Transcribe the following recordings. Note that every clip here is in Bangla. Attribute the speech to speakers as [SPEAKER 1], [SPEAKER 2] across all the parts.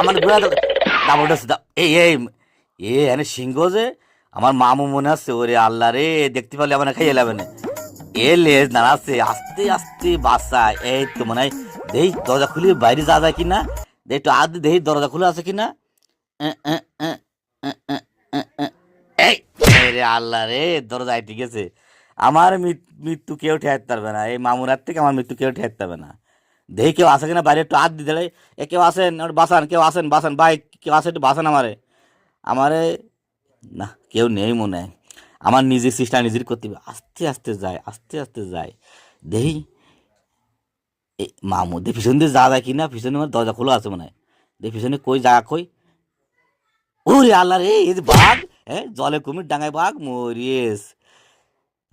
[SPEAKER 1] আমার ঘোরা দাবড়টা এই এই এ এনে সিংহ যে আমার মামু মনে আছে ওরে আল্লাহ রে দেখতে পারলে আমার খাইয়ে যাবে না এ লেজ নাড়াচ্ছে আস্তে আস্তে বাসায় এই তো মনে হয় দেই দরজা খুলে বাইরে যাওয়া যায় কিনা দেই একটু আধ দেই দরজা খুলে আছে কিনা এই রে আল্লাহ রে দরজায় ঠিক আছে আমার মৃত্যু কেউ ঠেকাতে পারবে না এই মামুর হাত থেকে আমার মৃত্যু কেউ ঠেকাতে পারবে না দেখি কেউ আসে কিনা বাইরে একটু হাত দিতে এ কেউ আসেন বাসান কেউ আসেন বাসান ভাই কেউ আসে একটু বাসান আমারে না কেউ নেই মনে হয় আমার নিজের চেষ্টা নিজের করতে হবে আস্তে আস্তে যায় দেখি এই মামু দিয়ে পিছন দিয়ে যাওয়া যায় কিনা পিছনে আমার দরজা খোলা আছে মনে হয় দেখি পিছনে কই জায়গা কই ওরে আল্লাহ রে এই যে বাঘ হ্যাঁ জলে কুমির ডাঙায় বাঘ মরিয়েস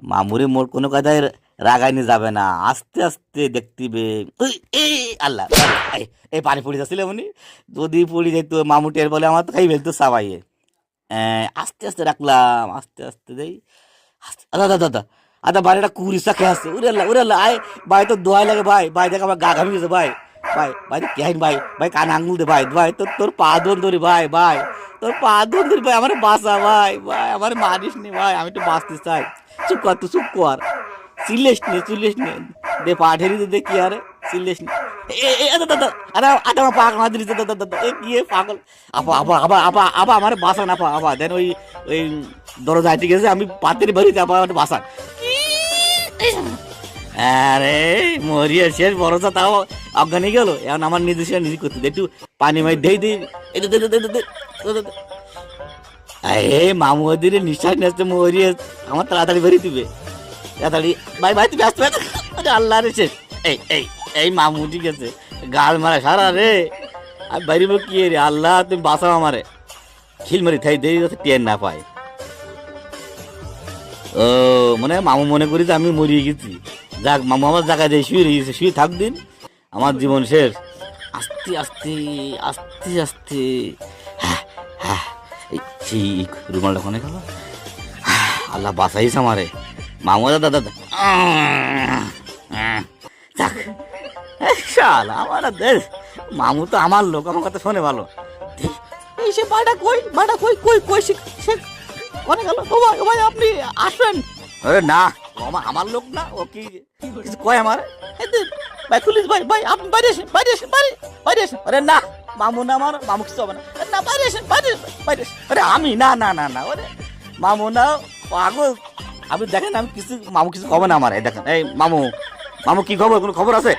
[SPEAKER 1] মামুরে মোর কোনো কথায় রাগাইনি যাবে না আস্তে আস্তে দেখতিবে এই আল্লাহ এই পানি পড়ে যাচ্ছিল এমনি যদি পড়ে যেত মামু টের বলে আমার তো খাই ফেলতো সাবাইয়ে আস্তে আস্তে রাখলাম আস্তে আস্তে দেই আদা দাদা দাদা আদা বাড়িটা কুড়িসা খেয়ে আসছে উরে আল্লাহ আয় ভাই তো দোয়াই লাগে ভাই দেখ আমার গা ঘামি গেছে ভাই তো কেন ভাই কান আঙুল দে ভাই তোর পা দোন ধরি ভাই তোর পা দোন ধরি ভাই আমার বাসা ভাই আমার মারিস নি ভাই আমি একটু বাঁচতে চাই চুপ কর চিল্লিস নে দে পা ঢেরি দে কি আরে চিল্লিস নে দাদা আরে আমার পা কামা দিলিস দাদা এ কি পাগল আপা আমার বাসান আপা দেন ওই দরজা আইতে গেছে আমি পাতের বাড়িতে আপা আমার বাসান আরে মরিয়া শেষ ভরসা তাও অজ্ঞানী গেল এখন আমার নিজে নিজে করতে একটু পানি মাই দেই এ মামু দিলে নিঃশ্বাস নিচ্ছে মরিয়া আমার তাড়াতাড়ি বেরিয়ে দিবে তাড়াতাড়ি ভাই তুমি আসতে আল্লাহ রে শেষ এই মামু ঠিক আছে গাল মারা সারা রে আর বাইরিব কি রে আল্লাহ তুমি বাঁচাও আমারে খিল মারি থাই দেরি যাতে টেন না পায় ও মানে মামু মনে করি যে আমি মরিয়ে গেছি যাক মামু আমার জায়গায় দিয়ে শুয়ে রয়েছে শুয়ে থাক দিন আমার জীবন শেষ আস্তে আস্তে এই রুমালটা কোনে গেল আল্লাহ বাঁচাইস আমারে মামু দাদা যাক শালা আমার মামু তো আমার লোক আমার কথা শোনে ভালো এই সে বাড়া কই সে কোনে গেল ও ভাই আপনি আসবেন আরে না আমার লোক না ও কি কিছু কয় আমার ভাই পুলিশ ভাই আপনি বাইরে আসেন আরে না মামু না আমার মামু কিছু হবে না বাইরে আসেন আরে আমি না ওরে মামু না পাগল আপনি দেখেন আমি কিছু মামু কিছু খবর না আমার এই দেখেন এই মামু কি খবর কোনো খবর আছে